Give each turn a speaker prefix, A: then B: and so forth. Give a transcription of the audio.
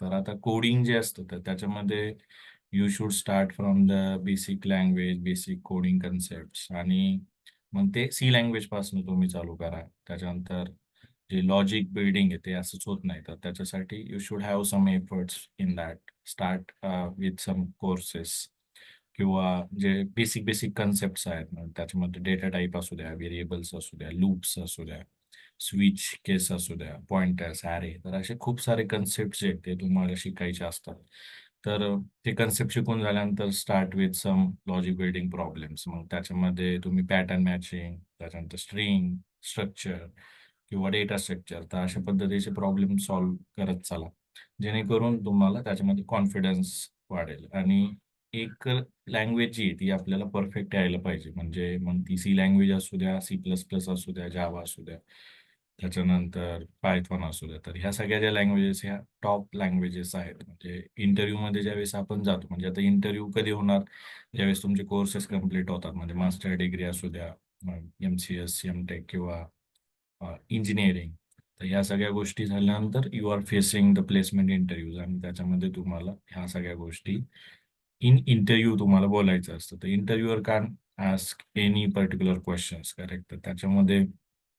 A: तर आता कोडिंग जे असतं तर त्याच्यामध्ये you should start from the basic language, basic coding concept आणि मग ते सी लँग्वेज पासून तुम्ही चालू करा. त्याच्यानंतर जे लॉजिक बिल्डिंग आहे ते असंच होत नाही. तर त्याच्यासाठी you should have some efforts in that. Start with some courses किंवा जे बेसिक बेसिक कन्सेप्ट्स आहेत ना, त्याच्यामध्ये डेटा टाईप असू द्या, व्हेरिएबल्स असू द्या, लूप्स असू द्या, स्विच केस असू द्या, पॉइंटर्स, ॲरे. तर असे खूप सारे कन्सेप्ट्स आहेत ते तुम्हाला शिकायचे असतात. तर ते कन्सेप्ट शिकून झाल्यानंतर start with some logic building problems. मग त्याच्यामध्ये तुम्ही पॅटर्न मॅचिंग, त्याच्यानंतर स्ट्रिंग, स्ट्रक्चर किंवा डेटा स्ट्रक्चर, तर अशा पद्धतीचे प्रॉब्लेम सॉल्व्ह करत चला. जेणेकरून तुम्हाला त्याच्यामध्ये कॉन्फिडन्स वाढेल आणि एक लँग्वेज जी आहे ती आपल्याला परफेक्ट यायला पाहिजे. म्हणजे मग ती सी लँग्वेज असू द्या, सी प्लस प्लस असू द्या, जावा असू द्या, त्याच्यानंतर पायथॉन असू द्या. तर ह्या सगळ्या ज्या लँग्वेजेस ह्या टॉप लँग्वेजेस आहेत. म्हणजे इंटरव्ह्यूमध्ये ज्यावेळेस आपण जातो, म्हणजे आता इंटरव्ह्यू कधी होणार? ज्यावेळेस तुमचे कोर्सेस कंप्लीट होतात. म्हणजे मास्टर डिग्री असू द्या, MCS, MTech किंवा इंजिनिअरिंग. तर ह्या सगळ्या गोष्टी झाल्यानंतर you are facing the placement interviews आणि त्याच्यामध्ये तुम्हाला ह्या सगळ्या गोष्टी इन इंटरव्ह्यू तुम्हाला बोलायचं असतं. तर इंटरव्ह्यूअर can ask any particular questions, correct? तर त्याच्यामध्ये